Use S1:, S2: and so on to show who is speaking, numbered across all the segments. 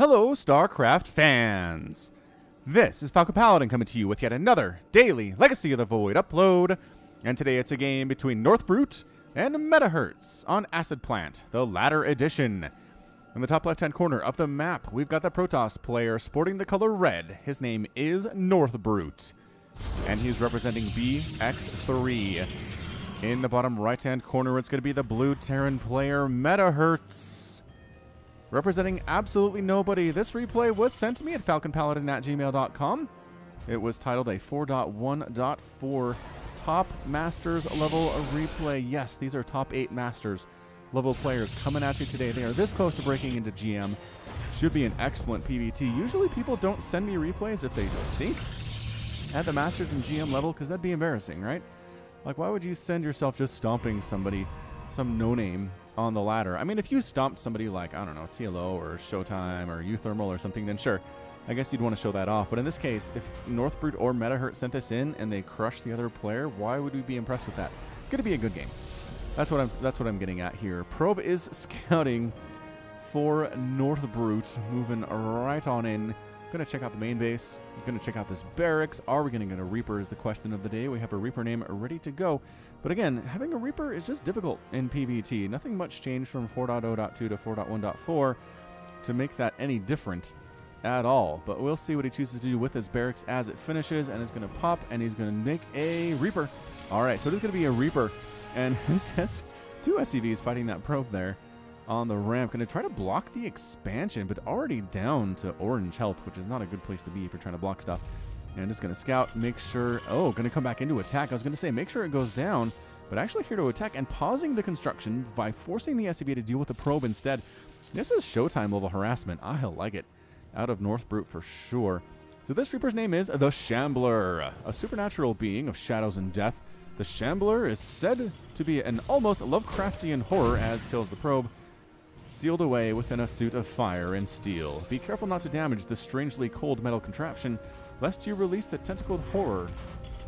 S1: Hello, StarCraft fans! This is Falcon Paladin coming to you with yet another daily Legacy of the Void upload, and today it's a game between NorthBrute and Metahurtz on Acid Plant, the latter edition. In the top left-hand corner of the map, we've got the Protoss player sporting the color red. His name is NorthBrute, and he's representing BX3. In the bottom right-hand corner, it's going to be the blue Terran player, Metahurtz. Representing absolutely nobody, this replay was sent to me at falconpaladin@gmail.com. It was titled a 4.1.4 top masters level replay. Yes, these are top 8 masters level players coming at you today. They are this close to breaking into GM. Should be an excellent PvT. Usually people don't send me replays if they stink at the masters and GM level, because that'd be embarrassing, right? Like, why would you send yourself just stomping somebody, some no-name, on the ladder? I mean, if you stomped somebody like, I don't know, TLO or Showtime or U-Thermal or something, then sure, I guess you'd want to show that off. But in this case, if NorthBrute or Metahurtz sent this in and they crushed the other player, why would we be impressed with that? It's going to be a good game. That's what I'm getting at here. Probe is scouting for NorthBrute, moving right on in. Gonna check out the main base. Gonna check out this barracks. Are we gonna get a Reaper is the question of the day. We have a Reaper name ready to go. But again, having a Reaper is just difficult in PvT. Nothing much changed from 4.0.2 to 4.1.4 to make that any different at all. But we'll see what he chooses to do with his barracks as it finishes, and it's gonna pop, and he's gonna make a Reaper. All right, so it is gonna be a Reaper, and this has 2 SCVs fighting that probe there on the ramp. Going to try to block the expansion, but already down to orange health, which is not a good place to be if you're trying to block stuff. And just going to scout, make sure... Oh, going to come back into attack. I was going to say, make sure it goes down, but actually here to attack and pausing the construction by forcing the SCV to deal with the probe instead. This is Showtime level harassment. I like it. Out of NorthBrute for sure. So this Reaper's name is the Shambler, a supernatural being of shadows and death. The Shambler is said to be an almost Lovecraftian horror as kills the probe, sealed away within a suit of fire and steel. Be careful not to damage this strangely cold metal contraption, lest you release the tentacled horror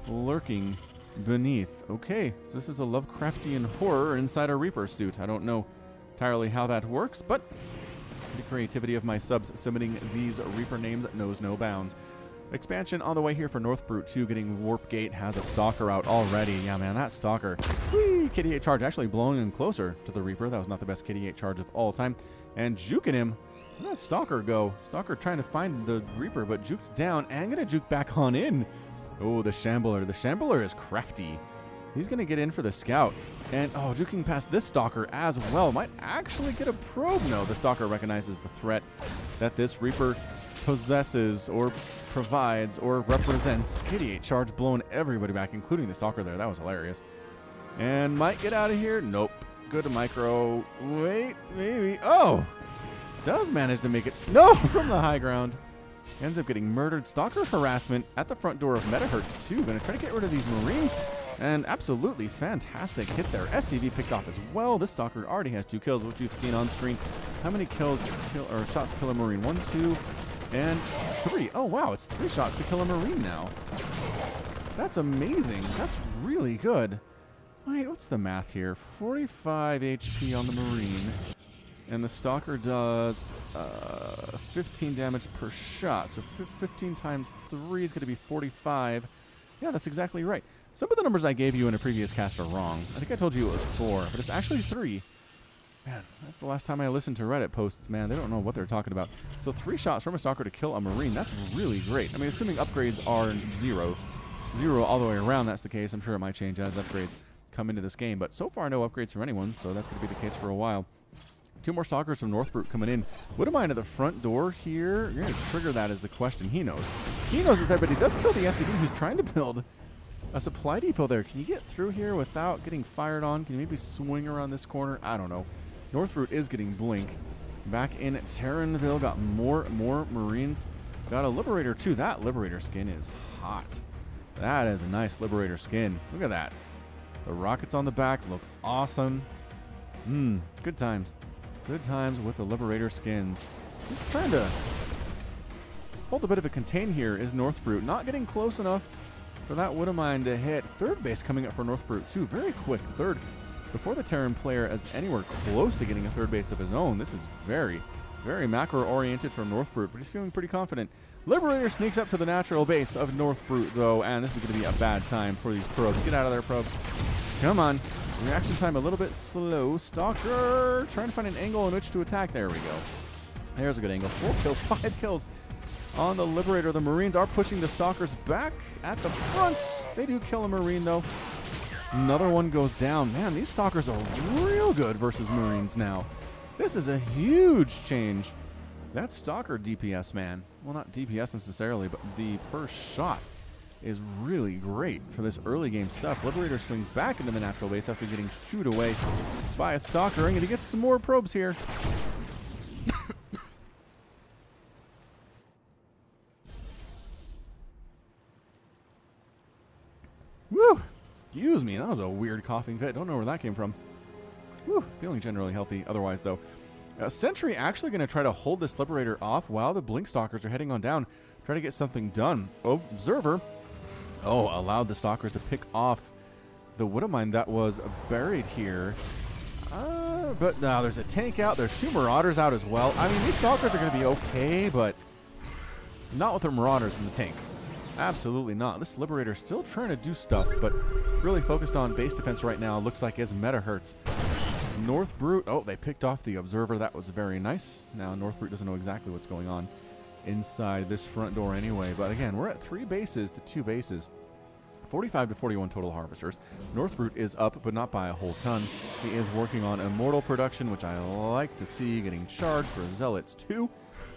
S1: lurking beneath. Okay, so this is a Lovecraftian horror inside a Reaper suit. I don't know entirely how that works, but the creativity of my subs submitting these Reaper names knows no bounds. Expansion on the way here for NorthBrute 2, getting Warp Gate, has a Stalker out already. Yeah, man, that Stalker. Whee! KD8 charge actually blowing him closer to the Reaper. That was not the best KD8 charge of all time. And juking him. Where'd that Stalker go? Stalker trying to find the Reaper, but juked down and gonna juke back on in. Oh, the Shambler. The Shambler is crafty. He's gonna get in for the scout. And, oh, juking past this Stalker as well. Might actually get a probe. No, the Stalker recognizes the threat that this Reaper possesses or provides or represents. KD8 charge blowing everybody back, including the Stalker there. That was hilarious. And might get out of here. Nope. Go to micro. Wait, maybe. Oh! Does manage to make it. No! From the high ground. Ends up getting murdered. Stalker harassment at the front door of Metahurtz too. Gonna try to get rid of these Marines. And absolutely fantastic hit there. SCV picked off as well. This Stalker already has 2 kills, which we've seen on screen. How many kills or shots kill a Marine? 1, 2, and 3. Oh, wow. It's 3 shots to kill a Marine now. That's amazing. That's really good. Wait, what's the math here? 45 HP on the Marine. And the Stalker does 15 damage per shot. So 15 times 3 is going to be 45. Yeah, that's exactly right. Some of the numbers I gave you in a previous cast are wrong. I think I told you it was 4, but it's actually 3. Man, that's the last time I listened to Reddit posts, man. They don't know what they're talking about. So 3 shots from a Stalker to kill a Marine. That's really great. I mean, assuming upgrades are 0 all the way around, that's the case. I'm sure it might change as upgrades come into this game. But so far, no upgrades from anyone, so that's going to be the case for a while. 2 more Stalkers from NorthBrute coming in. What am I into the front door here? You're going to trigger that is the question. He knows. He knows it there, but he does kill the SCV who's trying to build a supply depot there. Can you get through here without getting fired on? Can you maybe swing around this corner? I don't know. NorthBrute is getting blink. Back in Terranville, got more Marines. Got a Liberator too. That Liberator skin is hot. That is a nice Liberator skin. Look at that. The rockets on the back look awesome. Good times. Good times with the Liberator skins. Just trying to hold a bit of a contain here is NorthBrute. Not getting close enough for that Widowmine to hit. Third base coming up for NorthBrute too. Very quick third. Before the Terran player is anywhere close to getting a third base of his own. This is very, Very macro-oriented from NorthBrute, but he's feeling pretty confident. Liberator sneaks up to the natural base of NorthBrute, though, and this is going to be a bad time for these probes. Get out of there, probes. Come on. Reaction time a little bit slow. Stalker trying to find an angle in which to attack. There we go. There's a good angle. 4 kills, 5 kills on the Liberator. The Marines are pushing the Stalkers back at the front. They do kill a Marine, though. Another one goes down. Man, these Stalkers are real good versus Marines now. This is a huge change. That Stalker DPS, man. Well, not DPS necessarily, but the per shot is really great for this early game stuff. Liberator swings back into the natural base after getting shooed away by a Stalker, and he gets some more probes here. Woo! Excuse me, that was a weird coughing fit. Don't know where that came from. Woo! Feeling generally healthy otherwise, though. Sentry actually going to try to hold this Liberator off while the Blink Stalkers are heading on down. Try to get something done. Observer. Allowed the Stalkers to pick off the Widowmine that was buried here. But now there's a tank out. There's 2 Marauders out as well. I mean, these Stalkers are going to be okay, but not with the Marauders and the tanks. Absolutely not. This Liberator still trying to do stuff, but really focused on base defense right now. Looks like it's Metahurtz. NorthBrute, they picked off the Observer. That was very nice. Now NorthBrute doesn't know exactly what's going on inside this front door anyway. But again, we're at 3 bases to 2 bases. 45 to 41 total Harvesters. NorthBrute is up, but not by a whole ton. He is working on Immortal production, which I like to see, getting charged for Zealots too.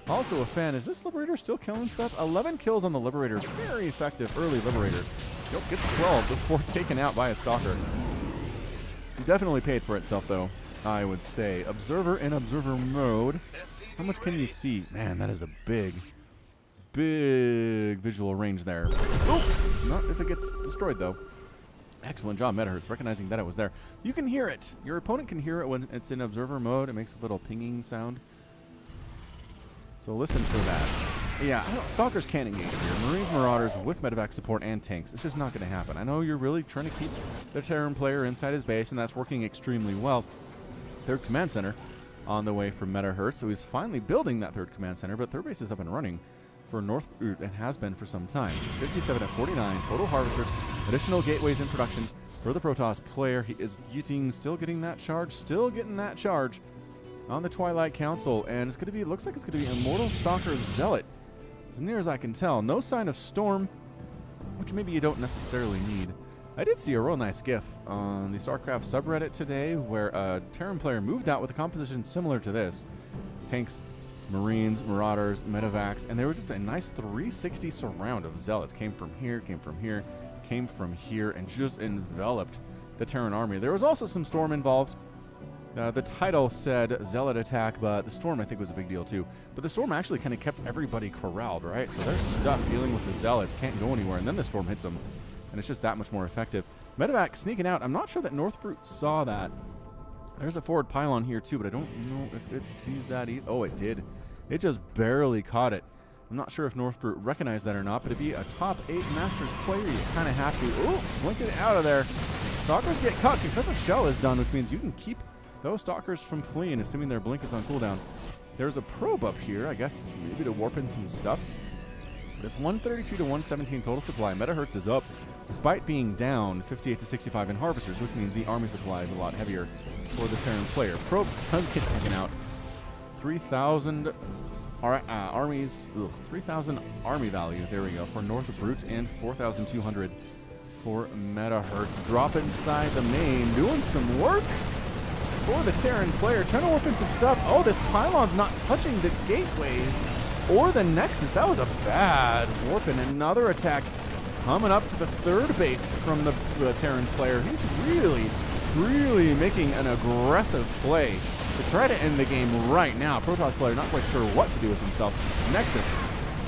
S1: Also a fan, is this Liberator still killing stuff? 11 kills on the Liberator. Very effective early Liberator. Nope, gets 12 before taken out by a Stalker. Definitely paid for itself, though, I would say. Observer in Observer mode. How much can you see? Man, that is a big visual range there. Oh, not if it gets destroyed, though. Excellent job, Metahurtz, recognizing that it was there. You can hear it. Your opponent can hear it when it's in Observer mode. It makes a little pinging sound. So listen for that. Yeah, Stalkers can't engage here. Marines, Marauders with medevac support and tanks. It's just not going to happen. I know you're really trying to keep the Terran player inside his base, and that's working extremely well. 3rd Command Center on the way for Metahurtz. So he's finally building that 3rd Command Center, but 3rd base is up and running for NorthBrute and has been for some time. 57 at 49 total Harvesters. Additional gateways in production for the Protoss player. He is still getting that charge on the Twilight Council, and it's going to be, looks like it's going to be Immortal Stalker Zealot. As near as I can tell. No sign of Storm, which maybe you don't necessarily need. I did see a real nice GIF on the StarCraft subreddit today where a Terran player moved out with a composition similar to this. Tanks, Marines, Marauders, Medevacs, and there was just a nice 360 surround of Zealots. Came from here, came from here, came from here, and just enveloped the Terran army. There was also some Storm involved. The title said Zealot attack, but the Storm I think was a big deal too. But the Storm actually kind of kept everybody corralled, right? So they're stuck dealing with the Zealots, can't go anywhere, and then the Storm hits them, and it's just that much more effective. Medevac sneaking out. I'm not sure that NorthBrute saw that. There's a forward pylon here too, but I don't know if it sees that either. Oh, it did. It just barely caught it. I'm not sure if NorthBrute recognized that or not, but to be a top 8 Masters player, you kind of have to. Oh, blink it out of there. Stalkers get caught because of Shell is done, which means you can keep those Stalkers from fleeing, assuming their blink is on cooldown. There's a probe up here, I guess, maybe to warp in some stuff. But it's 132 to 117 total supply. Metahurtz is up, despite being down 58 to 65 in Harvesters, which means the army supply is a lot heavier for the Terran player. Probe does get taken out. 3,000 armies, 3,000 army value, there we go, for NorthBrute, and 4,200 for Metahurtz. Drop inside the main, doing some work for the Terran player, trying to warp in some stuff. Oh, this pylon's not touching the gateway or the Nexus. That was a bad warp, and another attack coming up to the 3rd base from the Terran player. He's really making an aggressive play to try to end the game right now. Protoss player not quite sure what to do with himself. Nexus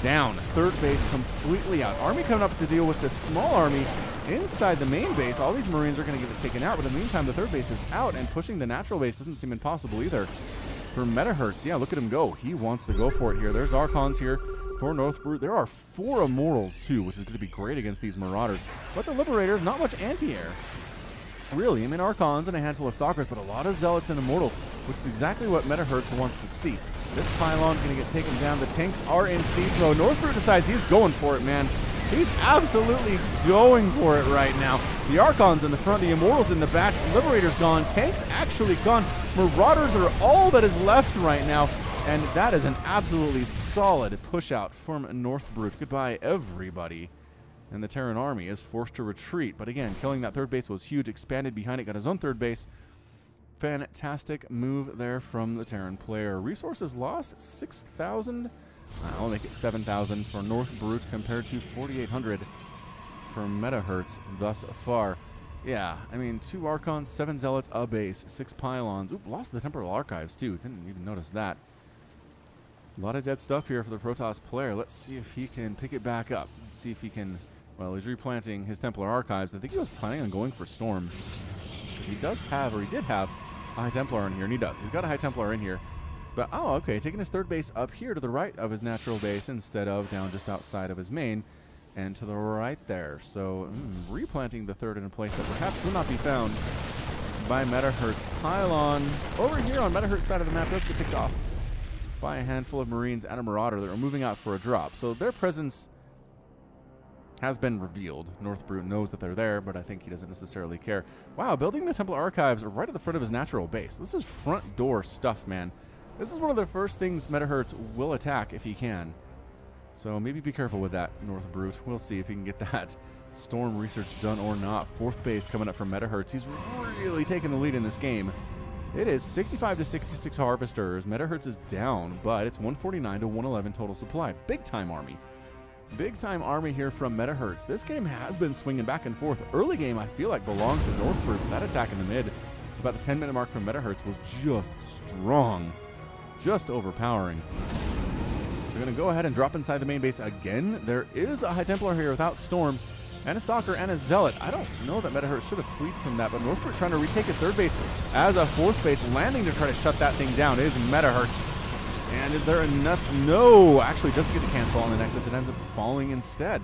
S1: down, 3rd base completely out. Army coming up to deal with this small army inside the main base. All these Marines are going to get it taken out, but in the meantime, the 3rd base is out, and pushing the natural base doesn't seem impossible either for Metahurtz. Yeah, look at him go. He wants to go for it here. There's Archons here for NorthBrute. There are 4 Immortals, too, which is going to be great against these Marauders. But the Liberators, not much anti-air. Really, I mean, Archons and a handful of Stalkers, but a lot of Zealots and Immortals, which is exactly what Metahurtz wants to see. This pylon going to get taken down. The tanks are in siege mode. NorthBrute decides he's going for it, man. He's absolutely going for it right now. The Archons in the front, the Immortals in the back, Liberator's gone, tanks actually gone. Marauders are all that is left right now. And that is an absolutely solid push out from NorthBrute. Goodbye, everybody. And the Terran army is forced to retreat. But again, killing that third base was huge. Expanded behind it, got his own third base. Fantastic move there from the Terran player. Resources lost, 6,000. I'll make it 7,000 for NorthBrute compared to 4,800 for Metahurtz thus far. Yeah, I mean, 2 Archons, 7 Zealots, a base, 6 Pylons. Oop, lost the Temporal Archives too. Didn't even notice that. A lot of dead stuff here for the Protoss player. Let's see if he can pick it back up. Let's see if he can... Well, he's replanting his Templar Archives. I think he was planning on going for Storm. Because he does have, or he did have, a High Templar in here, and he does. He's got a High Templar in here. But, oh, okay, taking his third base up here to the right of his natural base instead of down just outside of his main and to the right there. So, replanting the third in a place that perhaps will not be found by Metahurtz. Pylon over here on Metahurtz side of the map does get picked off by a handful of Marines and a Marauder that are moving out for a drop. So their presence has been revealed. NorthBrute knows that they're there, but I think he doesn't necessarily care. Wow, building the Templar Archives right at the front of his natural base. This is front door stuff, man. This is one of the first things Metahurtz will attack if he can. So maybe be careful with that, NorthBrute. We'll see if he can get that Storm research done or not. Fourth base coming up from Metahurtz. He's really taking the lead in this game. It is 65 to 66 Harvesters. Metahurtz is down, but it's 149 to 111 total supply. Big time army. Big time army here from Metahurtz. This game has been swinging back and forth. Early game, I feel like, belongs to NorthBrute. That attack in the mid, about the 10-minute mark from Metahurtz, was just strong. Just overpowering. So we're going to go ahead and drop inside the main base again. There is a High Templar here without Storm, and a Stalker and a Zealot. I don't know that Metahurtz should have fleed from that, but NorthBrute trying to retake his third base as a fourth base. Landing to try to shut that thing down is Metahurtz. And is there enough? No, actually doesn't get to cancel on the Nexus. It ends up falling instead.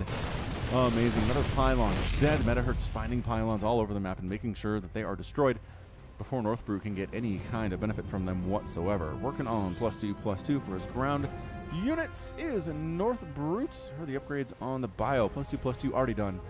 S1: Oh, amazing. Another pylon dead. Metahurtz finding pylons all over the map and making sure that they are destroyed before NorthBrute can get any kind of benefit from them whatsoever. Working on +2/+2 for his ground units is NorthBrute. For the upgrades on the bio, +2/+2 already done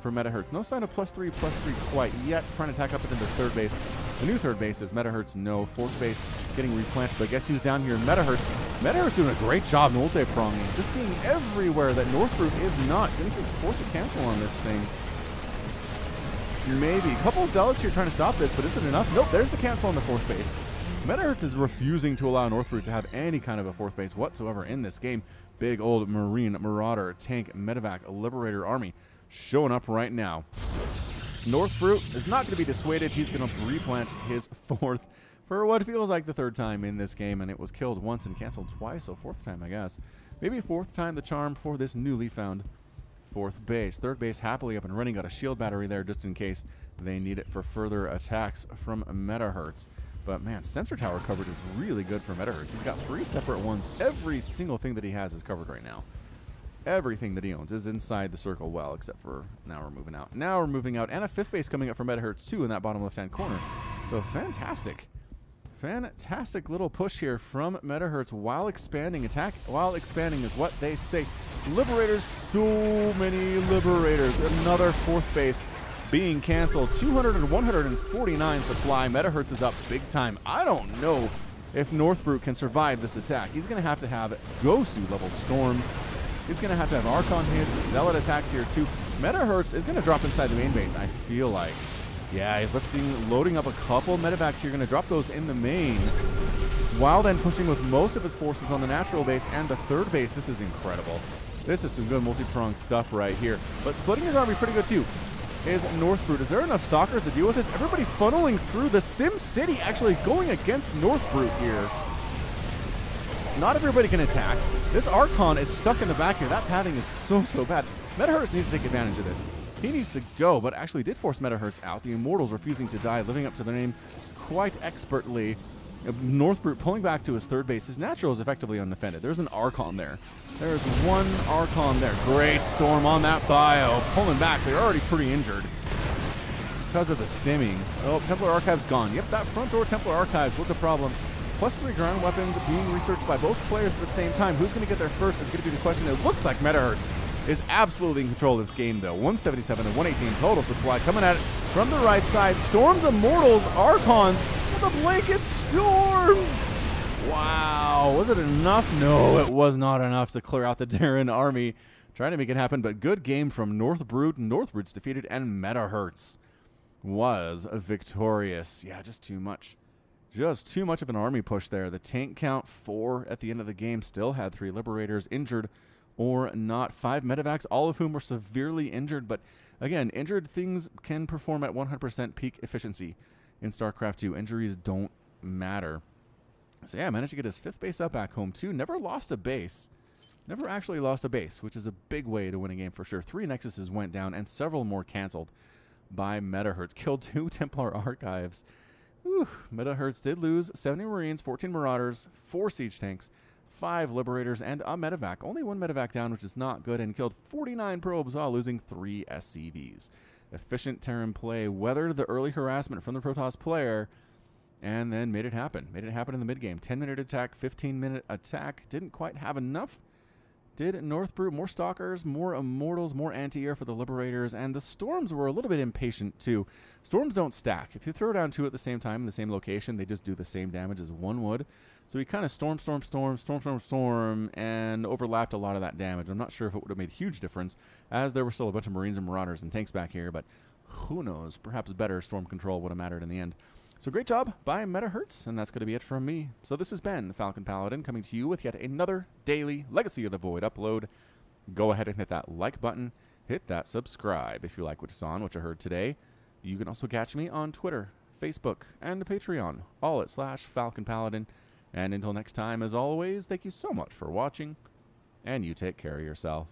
S1: for Metahurtz. No sign of +3/+3 quite yet. Trying to attack up into this third base. The new third base is Metahurtz. No. Fourth base getting replanted, but guess who's down here? Metahurtz. Metahurtz doing a great job multi-pronging, just being everywhere that NorthBrute is not. Gonna get forced to cancel on this thing. Maybe. A couple of Zealots here trying to stop this, but is it enough? Nope, there's the cancel on the fourth base. Metahurtz is refusing to allow NorthBrute to have any kind of a fourth base whatsoever in this game. Big old Marine, Marauder, Tank, Medevac, Liberator army showing up right now. NorthBrute is not going to be dissuaded. He's going to replant his fourth for what feels like the third time in this game, and it was killed once and canceled twice, so fourth time, I guess. Maybe fourth time the charm for this newly found fourth base. Third base happily up and running. Got a shield battery there just in case they need it for further attacks from Metahurtz. But man, sensor tower coverage is really good for Metahurtz. He's got 3 separate ones. Every single thing that he has is covered right now. Everything that he owns is inside the circle, well, except for now we're moving out. Now we're moving out, and a fifth base coming up for Metahurtz too in that bottom left-hand corner. So fantastic. Fantastic little push here from Metahurtz while expanding. Attack while expanding is what they say. Liberators, so many Liberators. Another fourth base being canceled. 200 and 149 supply. Metahurtz is up big time. I don't know if NorthBrute can survive this attack. He's going to have Gosu level storms. He's going to have Archon hits, Zealot attacks here too. Metahurtz is going to drop inside the main base, I feel like. Yeah, he's loading up a couple Medevacs here. Going to drop those in the main, while then pushing with most of his forces on the natural base and the third base. This is incredible. This is some good multi-pronged stuff right here. But splitting his army pretty good too is NorthBrute. Is there enough Stalkers to deal with this? Everybody funneling through. The Sim City actually going against NorthBrute here. Not everybody can attack. This Archon is stuck in the back here. That padding is so bad. Metahurtz needs to take advantage of this. He needs to go, but actually did force Metahurtz out. The Immortals refusing to die, living up to their name quite expertly. NorthBrute pulling back to his third base. His natural is effectively undefended. There's an Archon there. There's one Archon there. Great storm on that bio. Pulling back. They're already pretty injured because of the stimming. Oh, Templar Archives gone. Yep, that front door Templar Archives was a problem +3 ground weapons being researched by both players at the same time. Who's going to get there first is going to be the question. It looks like Metahurtz is absolutely in control of this game, though. 177 and 118 total supply coming at it from the right side. Storms, Immortals, Archons, with the blanket Storms. Wow, was it enough? No, it was not enough to clear out the Terran army. Trying to make it happen, but good game from NorthBrute. NorthBrute's defeated, and Metahurtz was victorious. Yeah, just too much. Just too much of an army push there. The tank count 4 at the end of the game, still had 3 Liberators injured or not. 5 medevacs, all of whom were severely injured. But again, injured things can perform at 100% peak efficiency in StarCraft 2. Injuries don't matter. So yeah, managed to get his 5th base up back home too. Never lost a base. Never actually lost a base, which is a big way to win a game for sure. 3 Nexuses went down and several more canceled by Metahurtz. Killed 2 Templar Archives. Whew. Metahurtz did lose 70 Marines, 14 Marauders, 4 Siege Tanks, 5 Liberators, and a Medevac. Only 1 Medevac down, which is not good, and killed 49 probes while losing 3 SCVs. Efficient Terran play weathered the early harassment from the Protoss player, and then made it happen. Made it happen in the mid-game. 10-minute attack, 15-minute attack. Didn't quite have enough. Did NorthBrute. More Stalkers, more Immortals, more anti-air for the Liberators, and the Storms were a little bit impatient too. Storms don't stack. If you throw down 2 at the same time in the same location, they just do the same damage as 1 would. So he kind of storm, and overlapped a lot of that damage. I'm not sure if it would have made a huge difference, as there were still a bunch of Marines and Marauders and tanks back here, but who knows? Perhaps better storm control would have mattered in the end. So great job by Metahurtz, and that's going to be it from me. So this has been Falcon Paladin coming to you with yet another daily Legacy of the Void upload. Go ahead and hit that like button. Hit that subscribe if you like what you saw and what you heard today. You can also catch me on Twitter, Facebook, and Patreon, all at /Falcon Paladin. And until next time, as always, thank you so much for watching, and you take care of yourself.